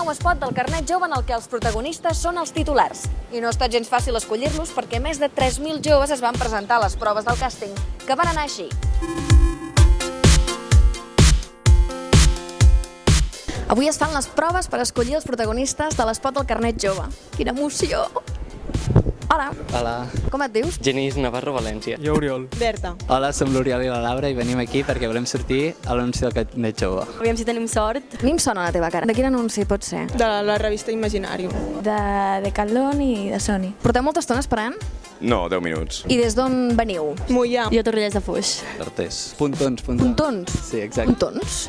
nou spot del carnet jove en el que els protagonistes són els titulars. I no ha estat gens fàcil escollir-los perquè més de 3.000 joves es van presentar a les proves del càsting, que van anar així. Avui es fan les proves per escollir els protagonistes de l'espot del carnet jove. Quina emoció! Hola. Hola. Com et dius? Genís Navarro, València. Jo, Oriol. Berta. Hola, som l'Oriol i la Laura i venim aquí perquè volem sortir a l'anunci del carnet jove. Aviam si tenim sort. A mi em sona la teva cara. De quin anunci pot ser? De la revista Imaginarium. De Decathlon i de Sony. Porteu molta estona esperant? No, 10 minuts. I des d'on veniu? Moià. Jo Torrelles de Foix. Artés. Puntons. Pontons? Sí, exacte. Pontons?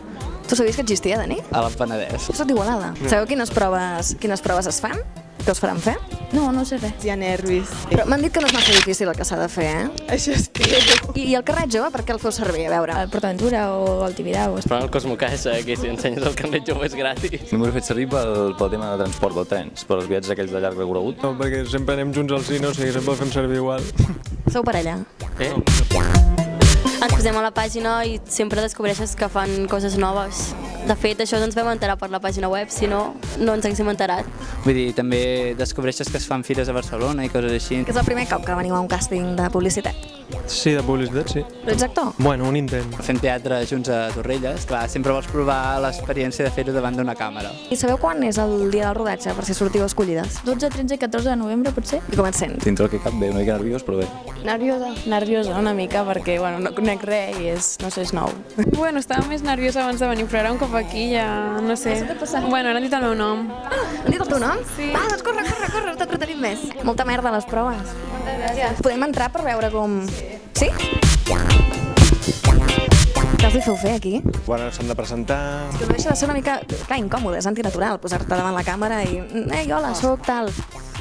Tu sabies que existia, Dani? A la Penedès. Soc d'Igualada. Sabeu quines proves es fan? Que us faran fer? No, no sé res. Hi ha nervis. Però m'han dit que no és massa difícil el que s'ha de fer, eh? Això espero. I el carnet jove, per què el feu servir? A veure. El PortAventura o el Tibidabo. Però el Cosmocaixa, que si ensenyes el carnet jove és gratis. Només ho he fet servir pel tema de transport dels trens, per als viatges aquells de llarg recorregut. No, perquè sempre anem junts al cine, o sigui, sempre el fem servir igual. Sou parella? Ens posem a la pàgina i sempre descobreixes que fan coses noves. De fet, això ens vam enterar per la pàgina web, si no, no ens haguéssim enterat. Vull dir, també descobreixes que es fan fires a Barcelona i coses així. Que és el primer cop que veniu a un càsting de publicitat. Sí, de publicitat, sí. Tu ets actor? Bueno, un intent. Fem teatre junts a Torrelles. Clar, sempre vols provar l'experiència de fer-ho davant d'una càmera. I sabeu quan és el dia del rodatge, per si sortiu escollides? 12, 13 i 14 de novembre, potser? I com et sents? Dintre el que cap bé, una mica nerviós, però bé. Nerviosa. Nerviosa una mica perquè, bueno, no conec res i no sé, és nou. Bueno, estava més nerviosa abans de venir, però ara un cop aquí ja no sé. Bueno, ara han dit el meu nom. Han dit el teu nom? Sí. Va, doncs corre, no t'entretenim més. Molta merda a les proves. Moltes gràcies. Podem entrar per veure com... Sí? Què els hi feu fer aquí? Bueno, s'han de presentar... És que no deixa de ser una mica, clar, incòmode, és antinatural posar-te davant la càmera i... Ei, hola, soc tal...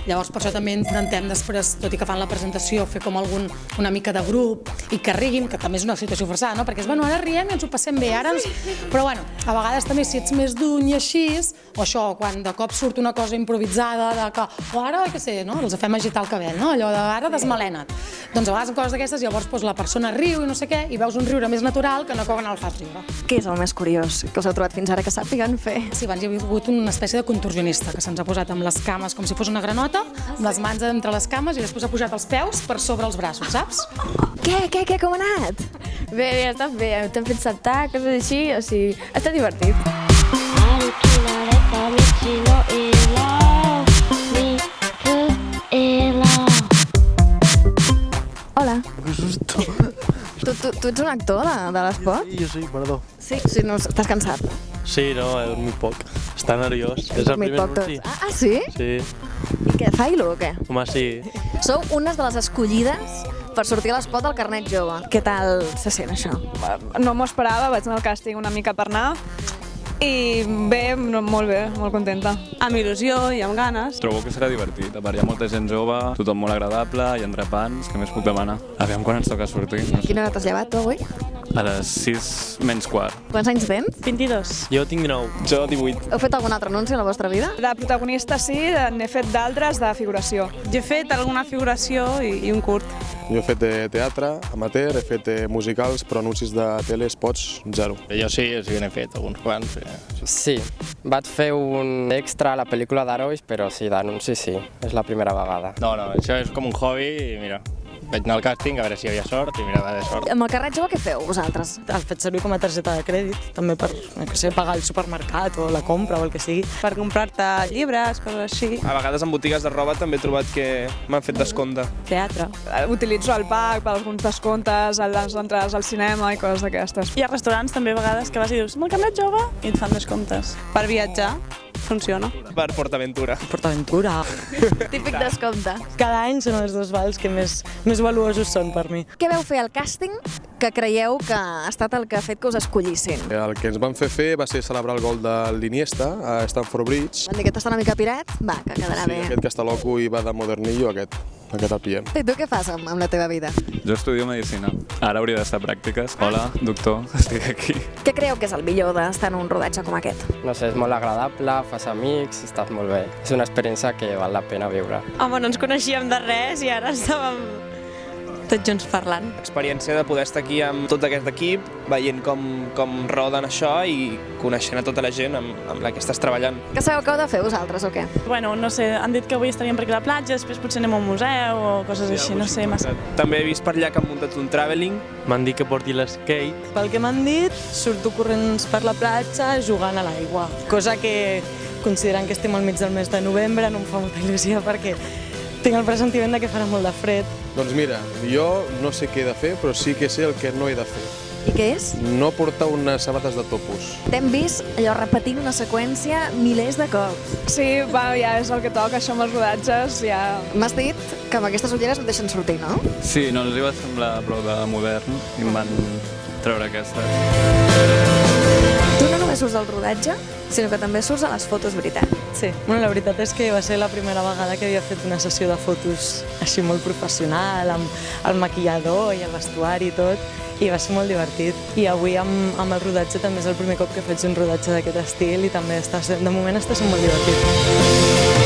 Llavors, per això també intentem després, tot i que fan la presentació, fer com una mica de grup i que riguin, que també és una situació forçada, no? Perquè és, bueno, ara riem i ens ho passem bé, ara ens... Però, bueno, a vegades també si ets més d'un i així, o això, quan de cop surt una cosa improvisada, de que, o ara, què sé, no? Els fem agitar el cabell, no? Allò de, ara desmalena't. Doncs a vegades en coses d'aquestes, llavors la persona riu i no sé què, i veus un riure més natural que no quan el fas riure. Què és el més curiós que us heu trobat fins ara que sàpiguen fer? Sí, abans hi havia hagut una espècie de contorsionista que se'ns ha posat amb les cames com si fos una granota, amb les mans entre les cames i després ha pujat els peus per sobre els braços, saps? Què, com ha anat? Bé, ja està bé. T'hem fet saltar, coses així, o sigui, ha estat divertit. Hola. Tu ets un actor de l'esport? Sí, jo sí, perdó. Sí, no, estàs cansat. Sí, no, he dormit poc. Està nerviós. És el primer anunci. Ah, sí? Sí. I què, fa-hi-lo o què? Home, sí. Sou unes de les escollides per sortir a l'espot del carnet jove. Què tal se sent això? No m'ho esperava, vaig anar al càsting una mica per anar i bé, molt bé, molt contenta. Amb il·lusió i amb ganes. Trobo que serà divertit. A part, hi ha molta gent jove, tothom molt agradable, hi ha entrepans, què més puc demanar? Aviam quan ens toca sortir. No sé. Quina hora t'has llevat tu avui? A les 6 menys quart. Quants anys tens? 22. Jo tinc 9. Jo 18. Heu fet algun altre anunci a la vostra vida? De protagonista sí, n'he fet d'altres de figuració. Jo he fet alguna figuració i un curt. Jo he fet teatre, amateur, he fet musicals, però anuncis de tele, spots, 0. Jo sí n'he fet alguns quants. Sí, vaig fer un extra a la pel·lícula d'Herois, però sí, d'anunci sí, és la primera vegada. No, això és com un hobby i mira, vaig anar al càsting a veure si hi havia sort i mira, va haver sort. Amb el carnet jove què feu vosaltres? El fet servir com a targeta de crèdit, també per, no sé, pagar el supermercat o la compra o el que sigui. Per comprar-te llibres, coses així. A vegades en botigues de roba també he trobat que m'han fet descompte. Teatre. Utilitzo el pack per alguns descomptes, les entrades al cinema i coses d'aquestes. Hi ha restaurants també a vegades que vas i dius, amb el carnet jove, i et fan descomptes. Per viatjar, funciona. Per PortAventura. PortAventura. Típic descompte. Cada any són els dos vals que més valuosos són per mi. Què veu fer al càsting que creieu que ha estat el que ha fet que us escollissin? El que ens van fer va ser celebrar el gol de l'Iniesta a Stamford Bridge. Van dir que està una mica pirat? Va, que quedarà bé. Aquest que està loco i va de modernillo, aquest el pillem. I tu què fas amb la teva vida? Jo estudio Medicina. Ara hauria d'estar a pràctiques. Hola, doctor, estic aquí. Què creu que és el millor d'estar en un rodatge com aquest? No sé, és molt agradable, fas amics, estàs molt bé. És una experiència que val la pena viure. Home, no ens coneixíem de res i ara estàvem tots junts parlant. L'experiència de poder estar aquí amb tot aquest equip, veient com roden això i coneixent a tota la gent amb la que estàs treballant. Què sabeu que heu de fer vosaltres o què? Bueno, no sé, han dit que avui estaríem per aquí a la platja, després potser anem a un museu o coses així, no sé massa. També he vist per allà que han muntat un travelling. M'han dit que porti l'skate. Pel que m'han dit, surto corrents per la platja jugant a l'aigua, cosa que, considerant que estem al mig del mes de novembre, no em fa molta il·lusió perquè tinc el pressentiment de que farà molt de fred. Doncs mira, jo no sé què he de fer, però sí que sé el que no he de fer. I què és? No portar unes sabates de topus. T'hem vist allò repetint una seqüència milers de cops. Sí, bueno, ja és el que toca, això amb els rodatges, ja... M'has dit que amb aquestes ulleres no et deixen sortir, no? Sí, no els hi va semblar prou de modern i em van treure aquestes. Tu no només surts al rodatge, sinó que també surts a les fotos, veritat. Sí, bueno, la veritat és que va ser la primera vegada que havia fet una sessió de fotos així molt professional, amb el maquillador i el vestuari i tot, i va ser molt divertit. I avui amb el rodatge també és el primer cop que faig un rodatge d'aquest estil i també de moment està sent molt divertit.